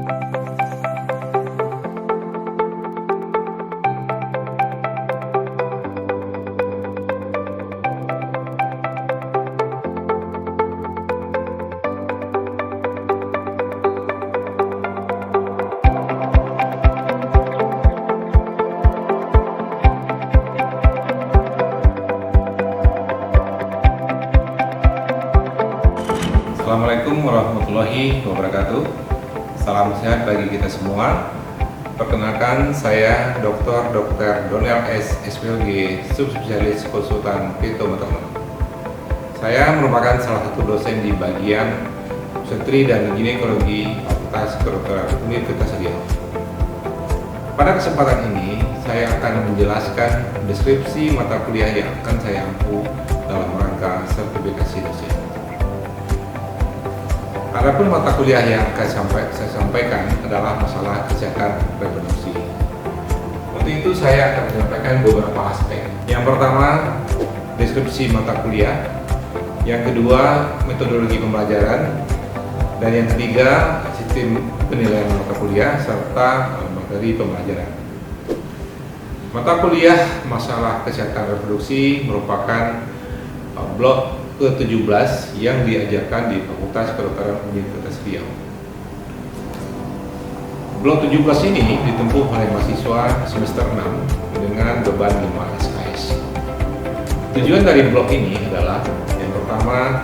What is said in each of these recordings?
Assalamualaikum warahmatullahi wabarakatuh. Salam sehat bagi kita semua. Perkenalkan, saya Dr. Donel S. SPLG, subspesialis konsultan pitometer. Saya merupakan salah satu dosen di bagian obstetri dan ginekologi Fakultas Kedokteran Universitas Riau. Pada kesempatan ini, saya akan menjelaskan deskripsi mata kuliah yang akan saya ampu dalam rangka sertifikasi dosen. Adapun mata kuliah yang akan saya sampaikan adalah masalah kesehatan reproduksi. Untuk itu saya akan menyampaikan beberapa aspek. Yang pertama, deskripsi mata kuliah. Yang kedua, metodologi pembelajaran. Dan yang ketiga, sistem penilaian mata kuliah serta materi pembelajaran. Mata kuliah masalah kesehatan reproduksi merupakan blok ke-17 yang diajarkan di Fakultas Kedokteran Universitas Riau. Blok 17 ini ditempuh oleh mahasiswa semester 6 dengan beban 5 SKS. Tujuan dari blok ini adalah yang pertama,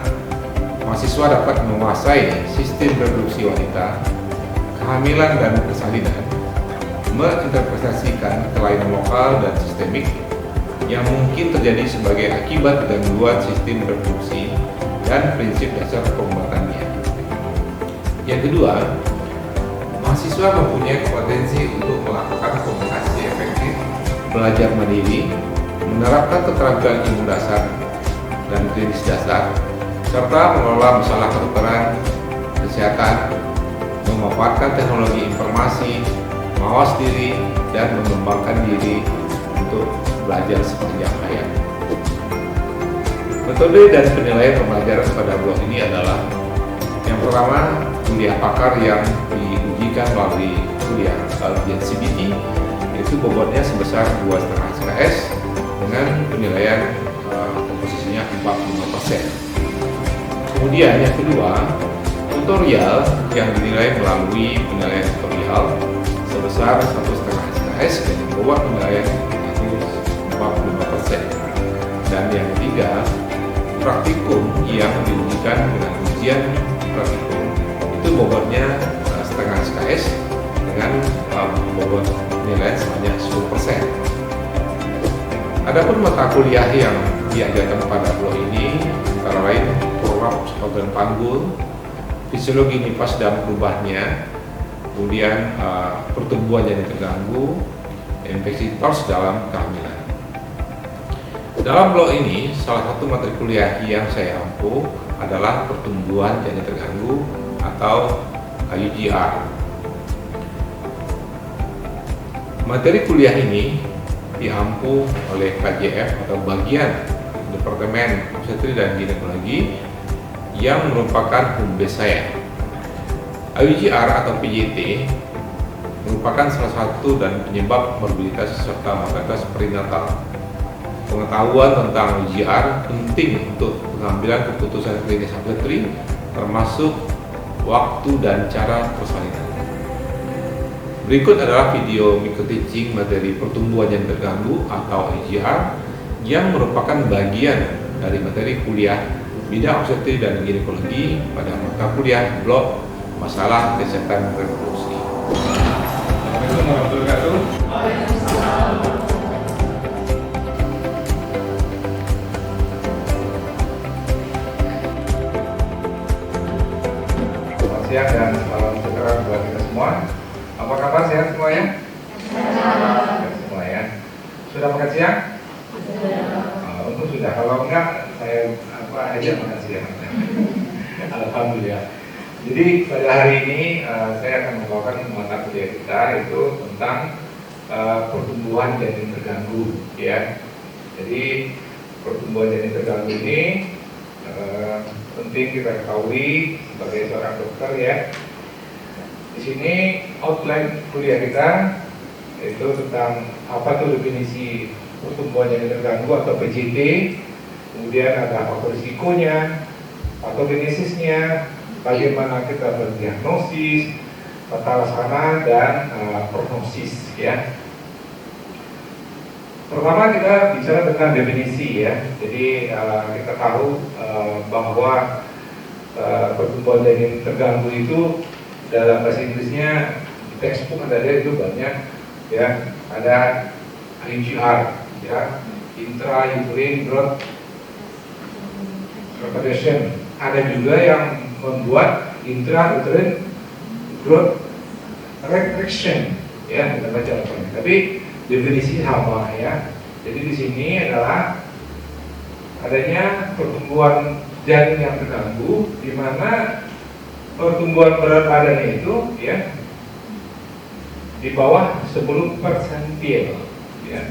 mahasiswa dapat menguasai sistem reproduksi wanita, kehamilan dan persalinan, menginterpretasikan kelainan lokal dan sistemik yang mungkin terjadi sebagai akibat gangguan sistem reproduksi dan prinsip dasar penguatannya. Yang kedua, mahasiswa mempunyai kompetensi untuk melakukan komunikasi efektif, belajar mandiri, menerapkan keterampilan ilmu dasar dan klinis dasar, serta mengelola masalah kedokteran, kesehatan, memanfaatkan teknologi informasi, mawas diri, dan mengembangkan diri untuk belajar sepanjang hayat. Metode dan penilaian pembelajaran pada blok ini adalah yang pertama, kuliah pakar yang diujikan melalui kuliah ujian CBT, yaitu bobotnya sebesar 2,5 SKS dengan penilaian komposisinya 45%. Kemudian yang kedua, tutorial yang dinilai melalui penilaian tutorial sebesar 1,5 SKS dengan bobot penilaian 45%. Dan yang ketiga, praktikum yang diujikan dengan ujian praktikum itu bobotnya setengah SKS dengan bobot nilai sebanyak 10%. Adapun mata kuliah yang diajarkan pada blok ini antara lain prolap organ panggul, fisiologi nifas dan perubahannya, kemudian pertumbuhan janin terganggu, infeksi TORS dalam kehamilan. Dalam blok ini, salah satu materi kuliah yang saya ampu adalah pertumbuhan janin terganggu atau UGR. Materi kuliah ini diampu oleh KJF atau bagian Departemen Obstetri dan Ginekologi yang merupakan home base saya. UGR atau PJT merupakan salah satu dan penyebab morbiditas serta mortalitas perinatal. Pengetahuan tentang UGR penting untuk pengambilan keputusan klinis obstetri, termasuk waktu dan cara persalinan. Berikut adalah video micro teaching materi pertumbuhan yang terganggu atau UGR yang merupakan bagian dari materi kuliah bidang obstetri dan ginekologi pada mata kuliah blok masalah kesehatan reproduksi. Assalamualaikum warahmatullahi wabarakatuh. Siang dan salam sejahtera buat kita semua. Apa kabar, sehat semua ya? Sehat semua ya. Sudah makan siang? Untung sudah. Kalau enggak, saya aja makan siang. Alhamdulillah. Jadi pada hari ini saya akan membawakan mata kuliah kita itu tentang pertumbuhan janin terganggu, ya. Jadi pertumbuhan janin terganggu ini penting kita ketahui sebagai seorang dokter, ya. Di sini outline kuliah kita yaitu tentang apa tuh definisi pertumbuhan janin terganggu atau PJT, kemudian ada faktor risikonya, patogenesisnya, bagaimana kita berdiagnosis, tata laksana dan prognosis ya. Pertama kita bicara tentang definisi ya. Jadi kita tahu bahwa pertumbuhan janin terganggu itu dalam bahasa Inggrisnya di textbook ada itu banyak ya, ada IGR ya, intrauterine growth retardation. Ada juga yang membuat intrauterine growth restriction ya, kita baca apa. Tapi definisi sama ya. Jadi di sini adalah adanya pertumbuhan janin yang terganggu, di mana pertumbuhan berat badannya itu ya di bawah 10 persentil ya,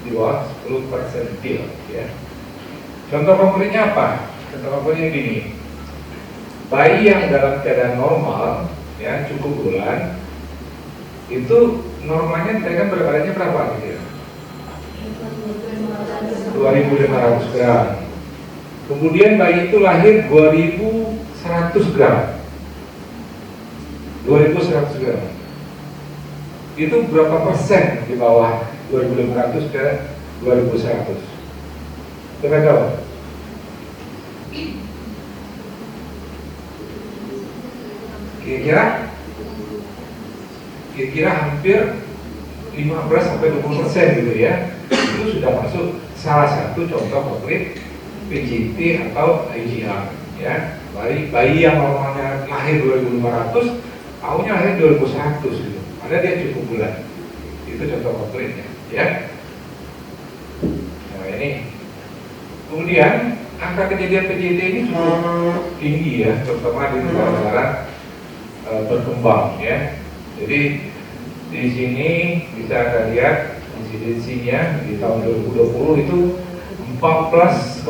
di bawah 10 persentil ya. Contoh konkretnya apa? Contoh konkretnya gini, bayi yang dalam keadaan normal ya, cukup bulan itu normalnya mereka berat badannya berapa gitu ya? 2.500 gram. Kemudian bayi itu lahir 2.100 gram. 2.100 gram. Itu berapa persen di bawah 2.500 ke 2.100? Coba tahu? Kira-kira hampir 15 sampai 20% gitu ya. Itu sudah masuk salah satu contoh konkret PJT atau IGR ya. Bayi yang normalnya lahir 2.500, tahunnya lahir 2.100 gitu. Padahal dia cukup bulan. Itu contoh konkretnya ya. Nah ini. Kemudian angka kejadian PJT ini cukup tinggi ya, terutama di negara-negara berkembang ya. Jadi di sini bisa Anda lihat insidensinya di tahun 2020 itu 14,7%.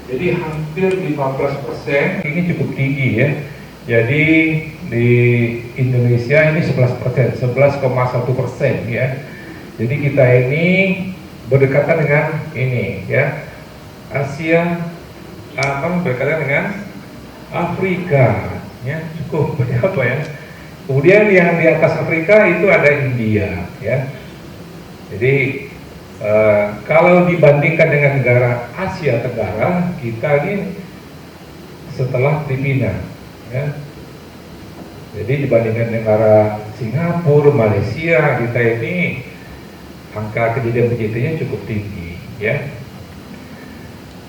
Jadi hampir 15%. Ini cukup tinggi ya. Jadi di Indonesia ini 11%, 11,1% ya. Jadi kita ini berdekatan dengan ini ya, Asia, berdekatan dengan Afrika ya, cukup berapa ya. Kemudian yang di atas Afrika itu ada India ya. Jadi kalau dibandingkan dengan negara Asia Tenggara, kita ini setelah Filipina ya. Jadi dibandingkan negara Singapura, Malaysia, kita ini angka kejadian PJT-nya cukup tinggi ya.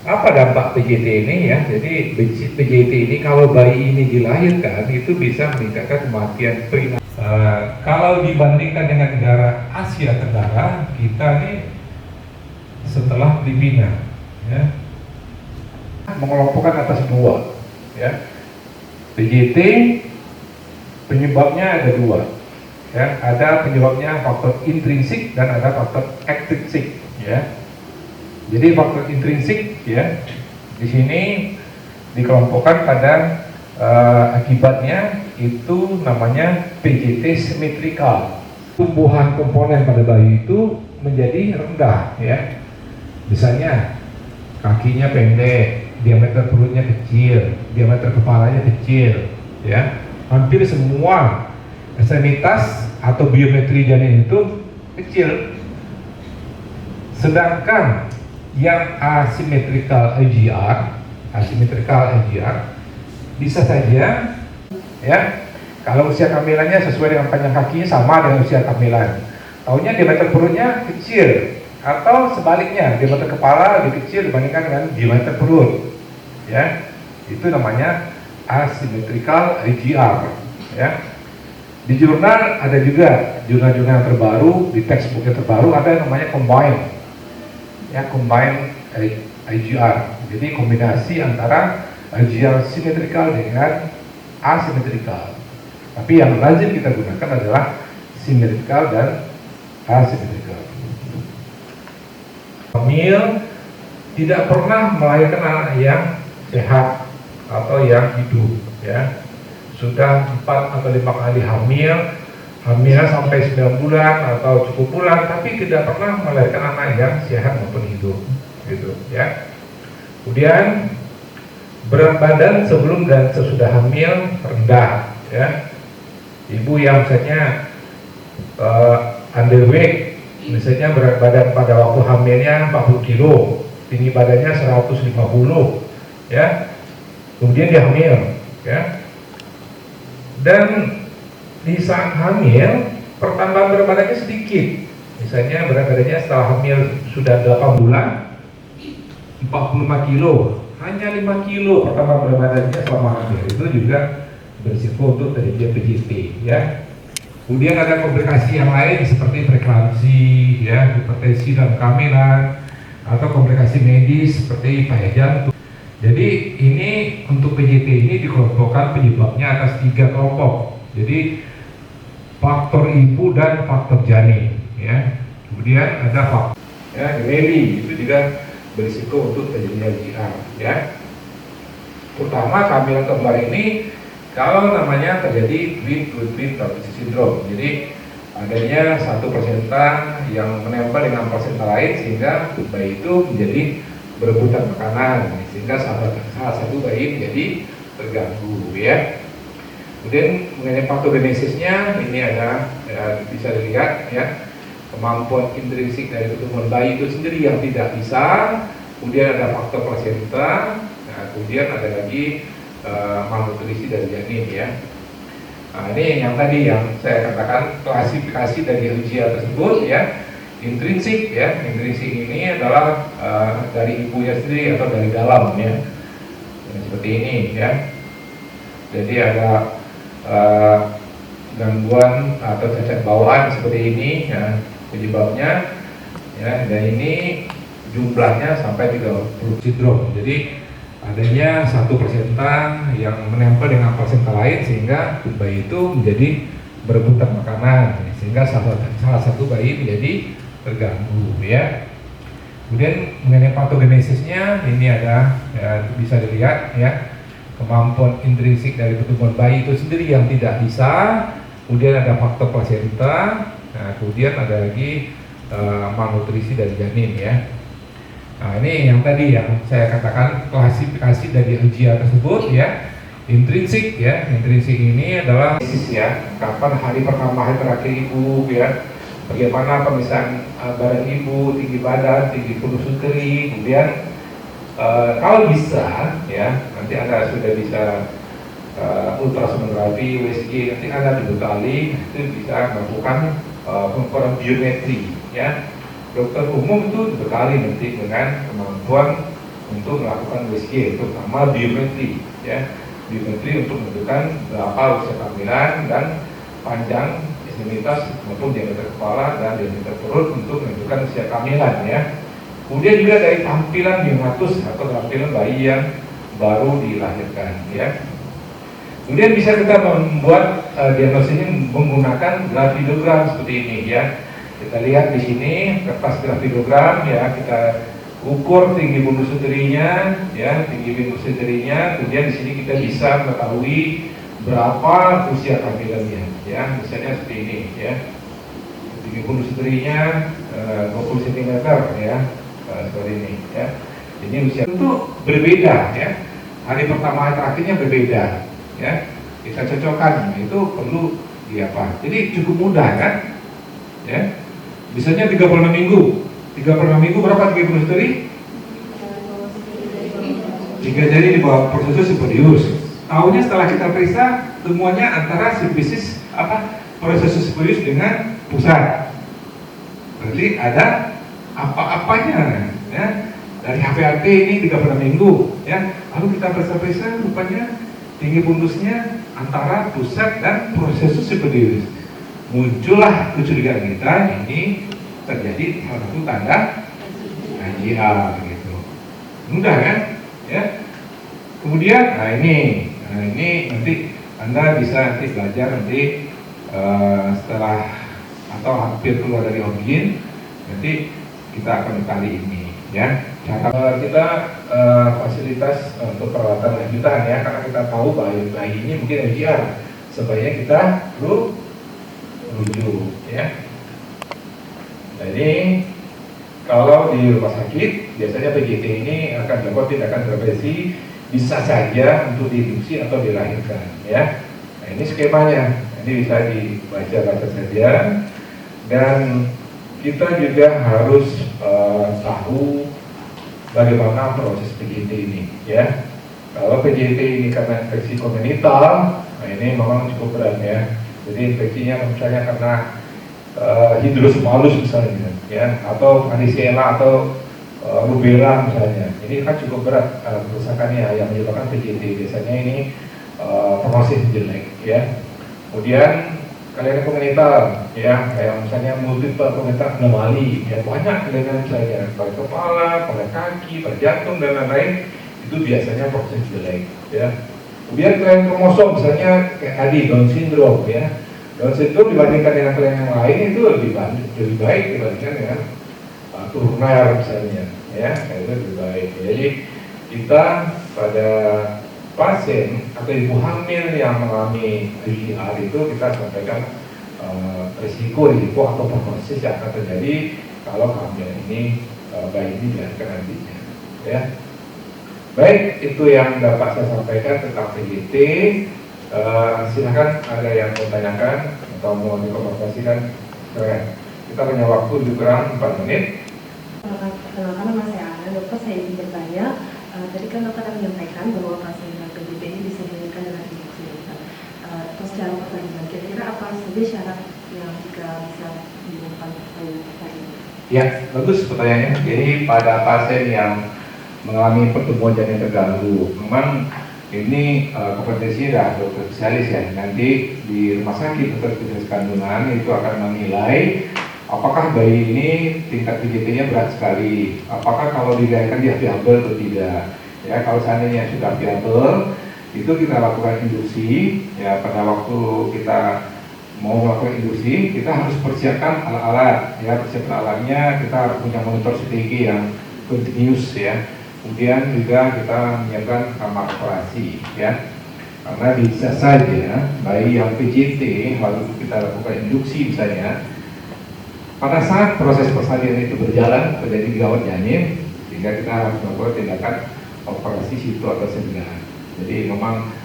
Apa dampak PJT ini ya? Jadi PJT ini kalau bayi ini dilahirkan itu bisa meningkatkan kematian prenatal. Kalau dibandingkan dengan negara Asia Tenggara, kita ini setelah Filipina ya, mengelompokkan atas dua ya. PJT penyebabnya ada dua ya, ada penyebabnya faktor intrinsik dan ada faktor ekstrinsik ya. Jadi faktor intrinsik ya, di sini dikelompokkan pada akibatnya itu namanya PJT simetrikal. Tumbuhan komponen pada bayi itu menjadi rendah ya. Misalnya kakinya pendek, diameter perutnya kecil, diameter kepalanya kecil ya. Hampir semua ekstremitas atau biometri janin itu kecil. Sedangkan yang asymmetrical IGR bisa saja ya, kalau usia kehamilannya sesuai dengan panjang kakinya sama dengan usia kehamilan, taunya diameter perutnya kecil, atau sebaliknya diameter kepala lebih kecil dibandingkan dengan diameter perut ya, itu namanya asymmetrical IGR ya. Di jurnal ada juga jurnal-jurnal terbaru, di textbook yang terbaru ada yang namanya combine IGR. Jadi kombinasi antara IGR simetrikal dengan asimetrikal. Tapi yang lazim kita gunakan adalah simetrikal dan asimetrikal. Hamil tidak pernah melahirkan anak yang sehat atau yang hidup ya. sudah 4 atau 5 kali hamilnya sampai 9 bulan atau cukup bulan, tapi tidak pernah melahirkan anak yang sehat maupun hidup, gitu ya. Kemudian berat badan sebelum dan sesudah hamil rendah, ya. Ibu yang misalnya underweight, misalnya berat badan pada waktu hamilnya 40 kilo, tinggi badannya 150, ya. Kemudian dia hamil, ya. Dan di saat hamil pertambahan berat badannya sedikit, misalnya berat badannya setelah hamil sudah 8 bulan 45 kilo, hanya 5 kilo pertambahan berat badannya selama hamil, itu juga berisiko untuk terjadi PJT, ya. Kemudian ada komplikasi yang lain seperti preeklamsi, ya, hipertensi dalam kehamilan, atau komplikasi medis seperti payah jantung. Jadi ini untuk PJT ini dikelompokkan penyebabnya atas 3 kelompok. Jadi faktor ibu dan faktor janin, ya. Kemudian ada faktor, ya, Meli itu juga berisiko untuk terjadinya LGR, ya. Terutama kehamilan kembar ini kalau namanya terjadi twin pregnancy syndrome. Jadi adanya satu placenta yang menempel dengan placenta lain sehingga bayi itu menjadi berebutan makanan, sehingga salah satu bayi menjadi terganggu, ya. Kemudian mengenai patogenesisnya ini ada, ya, bisa dilihat, ya, kemampuan intrinsik dari pertumbuhan bayi itu sendiri yang tidak bisa. Kemudian ada faktor plasenta, nah, kemudian ada lagi malnutrisi dari janin, ya. Nah, ini yang tadi yang saya katakan klasifikasi dari ujian tersebut, ya. Intrinsik, ya, intrinsik ini adalah dari ibunya sendiri atau dari dalam, ya. Seperti ini, ya. Jadi ada gangguan atau cacat bawaan seperti ini, ya, penyebabnya, ya, dan ini jumlahnya sampai 30 sindrom. Jadi adanya satu placenta yang menempel dengan placenta lain sehingga bayi itu menjadi berebutan makanan, sehingga salah satu bayi menjadi terganggu, ya. Kemudian mengenai patogenesisnya ini ada, ya, bisa dilihat, ya, kemampuan intrinsik dari pertumbuhan bayi itu sendiri yang tidak bisa. Kemudian ada faktor plasenta, nah, kemudian ada lagi malnutrisi dari janin, ya. Nah, ini yang tadi yang saya katakan klasifikasi dari LGR tersebut, ya. Intrinsik, ya, intrinsik ini adalah, ya, kapan hari pertama hari terakhir ibu, ya. Bagaimana pemisahan badan ibu, tinggi badan, tinggi punduk suteri, kemudian kalau bisa, ya, nanti Anda sudah bisa ultrasonografi, USG, nanti Anda dibekali itu bisa melakukan pengukuran biometri, ya. Dokter umum itu dibekali nanti dengan kemampuan untuk melakukan USG, terutama biometri, ya. Biometri untuk menentukan berapa usia kehamilan dan panjang ekstremitas maupun diameter kepala dan diameter perut untuk menentukan usia kehamilan, ya. Kemudian juga dari tampilan biomatus atau tampilan bayi yang baru dilahirkan, ya. Kemudian bisa kita membuat diagnosis ini menggunakan gravidogram seperti ini, ya. Kita lihat di sini kertas gravidogram, ya, kita ukur tinggi punduk suterinya, ya, tinggi punduk suterinya. Kemudian di sini kita bisa mengetahui berapa usia kehamilannya, ya, misalnya seperti ini, ya. Tinggi punduk suterinya 20 cm, ya, seperti ini, ya. Ini usia itu berbeda, ya. Hari pertama hari terakhirnya berbeda, ya. Kita cocokkan, itu perlu di apa? Jadi cukup mudah, kan, ya. Misalnya 36 minggu. 36 minggu berapa tinggi punduk suteri? 3 jari di bawah prosesus superius. Tahunya setelah kita periksa temuannya antara simfisis prosesus superius dengan pusat. Berarti ada apa-apanya, ya. Dari HPLP ini 36 minggu, ya. Lalu kita periksa-periksa rupanya tinggi pundusnya antara pusat dan prosesus superius. Muncullah kecurigaan kita ini terjadi salah satu tanda LGR, gitu. Mudah, kan, ya. Kemudian, nah ini nanti Anda bisa nanti belajar nanti setelah atau hampir keluar dari OBGYN, nanti kita akan kali ini. Ya, kita fasilitas untuk perawatan lanjutan ya, karena kita tahu bayi ini mungkin LGR, sebaiknya kita rujuk ya. Jadi kalau di rumah sakit biasanya PJT ini akan dilakukan tindakan intervensi, bisa saja untuk diinduksi atau dilahirkan ya. Nah ini skemanya, ini bisa dibaca saja, dan kita juga harus tahu bagaimana proses PJT ini ya. Kalau PJT ini karena infeksi kongenital, nah ini memang cukup berat ya. Jadi infeksinya misalnya karena hidrosepalus misalnya ya, atau varicella atau rubella misalnya, ini kan cukup berat kerusakannya yang menyebabkan PJT. Biasanya ini prognosis jelek ya. Kemudian kelainan kongenital ya, kayak misalnya multiple congenital anomali ya, banyak kelainan misalnya pada kepala, pada kaki, pada jantung dan lain-lain, itu biasanya proses jelek ya. Kemudian kelainan kromosom misalnya kayak tadi Down syndrome ya. Down syndrome dibandingkan dengan kelainan yang lain itu lebih baik dibandingkan dengan Turner misalnya ya, itu lebih baik. Jadi kita pada pasien atau ibu hamil yang mengalami LGR itu kita sampaikan risiko atau prognosis yang akan terjadi kalau hamil ini bayi ini dilahirkan nantinya ya. Baik, itu yang dapat saya sampaikan tentang PJT. Silakan ada yang mau tanyakan atau mau dikonfirmasikan. Kita punya waktu lebih kurang 4 menit. Perkenalkan, nama saya Ana, dokter. Saya ingin bertanya, tadi kan dokter menyampaikan bahwa pasien dengan PJT ini bisa dilahirkan dengan induksi atau secara pertandingan. Kira-kira apa saja syarat yang jika bisa dilakukan ini? Ya, bagus pertanyaannya. Jadi pada pasien yang mengalami pertumbuhan janin terganggu, memang ini kompetensinya dokter spesialis ya. Nanti di rumah sakit dokter spesialis kandungan itu akan menilai apakah bayi ini tingkat PJT-nya berat sekali, apakah kalau dilahirkan dia viabel atau tidak. Ya, kalau seandainya sudah viabel, itu kita lakukan induksi. Ya, pada waktu kita mau melakukan induksi, kita harus persiapkan alat-alat. Ya, persiapan alatnya kita punya monitor CTG yang continuous ya. Kemudian juga kita menyiapkan kamar operasi ya. Karena bisa saja bayi yang PJT waktu kita lakukan induksi misalnya, pada saat proses persalinan itu berjalan terjadi gawat janin, sehingga kita harus melakukan tindakan operasi situ atau segera. Jadi memang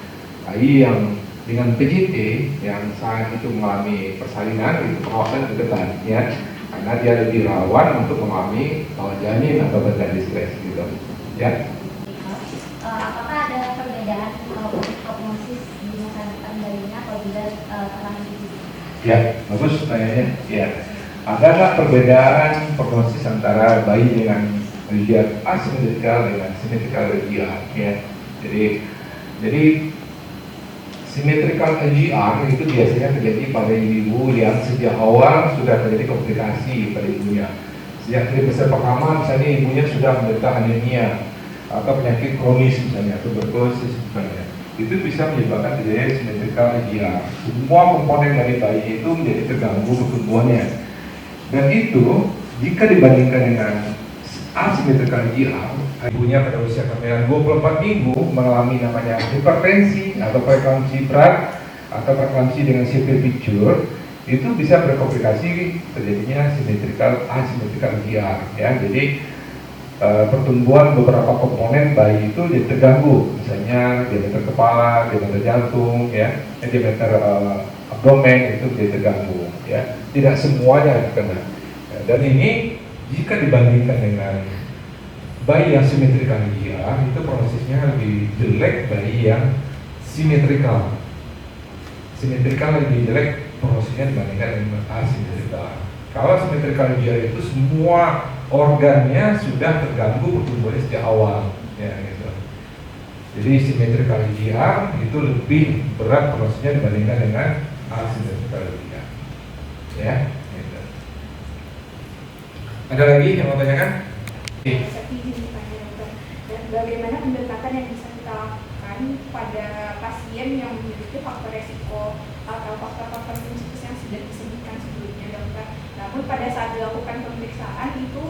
bayi yang dengan PJT yang saat itu mengalami persalinan itu pengawasan lebih ketat ya, karena dia lebih rawan untuk mengalami gawat janin atau berganti stres gitu ya. Apakah ada perbedaan prognosis di masa depan bayinya apabila terkena PJT? Ya, bagus pertanyaannya. Ya, ada nggak perbedaan prognosis antara bayi dengan LGR asimetrikal dengan simetrikal LGR ya? Jadi simetrikal LGR itu biasanya terjadi pada ibu yang sejak awal sudah terjadi komplikasi pada ibunya. Sejak trimester pertama misalnya ibunya sudah menderita anemia atau penyakit kronis misalnya tuberkulosis misalnya, itu bisa menyebabkan terjadi simetrikal LGR. Semua komponen dari bayi itu menjadi terganggu pertumbuhannya, dan itu jika dibandingkan dengan asimetrikal LGR, ibunya pada usia kehamilan 24 minggu mengalami namanya hipertensi atau preeklamsi berat atau preeklamsi dengan severe picture, itu bisa berkomplikasi terjadinya asimetrikal LGR ya. Jadi pertumbuhan beberapa komponen bayi itu jadi terganggu, misalnya diameter kepala, diameter jantung ya, diameter abdomen itu jadi terganggu ya. Tidak semuanya kena ya, dan ini jika dibandingkan dengan bayi yang simetrikal LGR, itu prosesnya lebih jelek bayi yang simetrikal lebih jelek prosesnya dibandingkan dengan asimetrikal. Kalau simetrikal LGR itu semua organnya sudah terganggu pertumbuhannya sejak awal ya gitu. Jadi simetrikal LGR itu lebih berat prosesnya dibandingkan dengan asimetrikal LGR ya gitu. Ada lagi yang mau tanyakan? Dan bagaimana pendekatan yang bisa kita lakukan pada pasien yang memiliki faktor resiko atau faktor-faktor prinsipis yang sudah disebutkan sebelumnya dokter, namun pada saat dilakukan pemeriksaan itu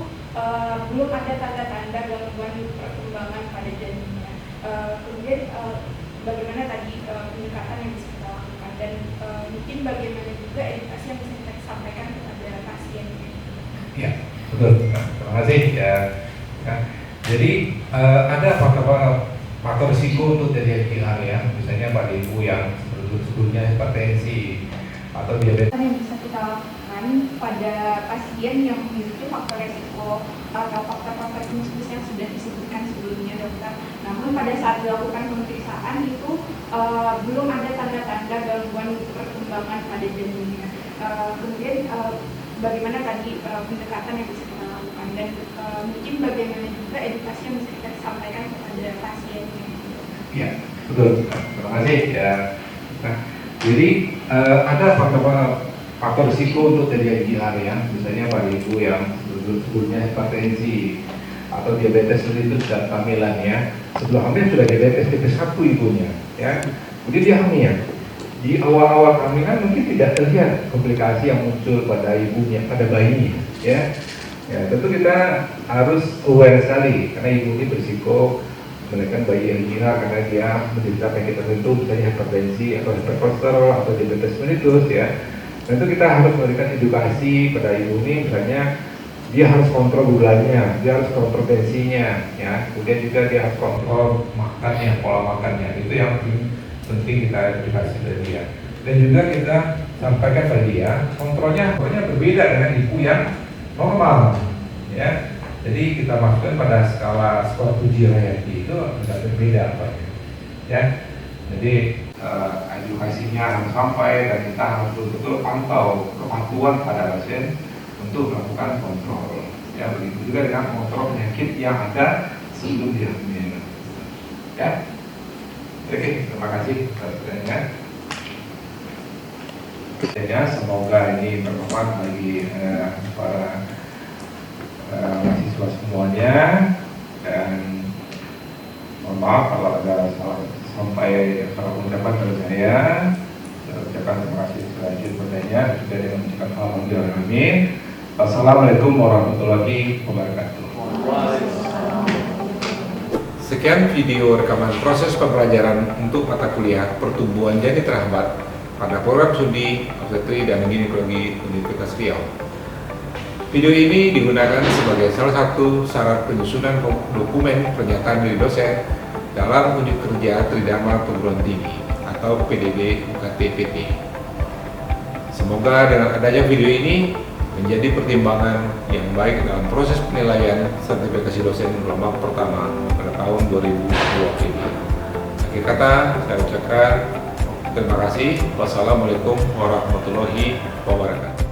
belum ada tanda-tanda gangguan perkembangan pada janinnya. Kemudian bagaimana tadi pendekatan yang bisa kita lakukan, dan mungkin bagaimana juga edukasi yang bisa kita sampaikan kepada pasien. Ya, betul. Terima kasih ya. Nah, jadi ada faktor risiko untuk terjadi GR ya, misalnya pada ibu yang sebelumnya hipertensi atau diabetes. Yang bisa kita lakukan pada pasien yang memiliki faktor risiko atau faktor-faktor klinis yang sudah disebutkan sebelumnya, dokter. Namun pada saat dilakukan pemeriksaan itu belum ada tanda-tanda gangguan perkembangan pada janinnya. Kemudian bagaimana tadi pendekatan yang bisa kita lakukan, dan mungkin bagaimana juga edukasi yang bisa kita sampaikan kepada pasien. Ya, betul. Terima kasih ya. Nah, jadi ada faktor risiko untuk terjadi GR ya, misalnya pada ibu yang sebelumnya hipertensi atau diabetes mellitus dan kehamilan ya. Sebelum hamil sudah diabetes tipe 1 ibunya ya. Kemudian dia hamil. Di awal-awal kehamilan mungkin tidak terlihat komplikasi yang muncul pada ibunya, pada bayinya ya. Ya, tentu kita harus aware sekali karena ibu ini berisiko melahirkan bayi yang GR karena dia menderita penyakit tertentu, misalnya hipertensi atau hiperkolesterol atau diabetes mellitus ya. Tentu kita harus memberikan edukasi pada ibu ini, misalnya dia harus kontrol gulanya, dia harus kontrol tensinya ya. Kemudian juga dia harus kontrol makannya, pola makannya. Itu yang penting kita edukasi dari dia. Dan juga kita sampaikan pada dia kontrolnya berbeda dengan ibu yang normal ya. Jadi kita masukkan pada skala Puji Hayati itu tidak berbeda apa ya. Jadi edukasinya harus sampai dan kita harus betul-betul pantau kepatuhan pada pasien untuk melakukan kontrol ya. Begitu juga dengan kontrol penyakit yang ada sebelum dia hamil ya. Oke, terima kasih atas pertanyaan. Semoga ini bermanfaat bagi para mahasiswa semuanya, dan mohon maaf kalau ada sampai salah pengucapan dari saya. Ucapkan terima kasih selanjut pertanyaan juga dengan mengucapkan alhamdulillah amin. Wassalamualaikum warahmatullahi wabarakatuh. Sekian video rekaman proses pembelajaran untuk mata kuliah pertumbuhan janin terhambat pada program studi obstetri dan ginekologi Universitas Riau. Video ini digunakan sebagai salah satu syarat penyusunan dokumen pernyataan dari dosen dalam unit kerja Tridharma Perguruan Tinggi atau PDD UKT-PT. Semoga dengan adanya video ini menjadi pertimbangan yang baik dalam proses penilaian sertifikasi dosen gelombang pertama pada tahun 2020 ini. Akhir kata, saya ucapkan terima kasih. Wassalamualaikum warahmatullahi wabarakatuh.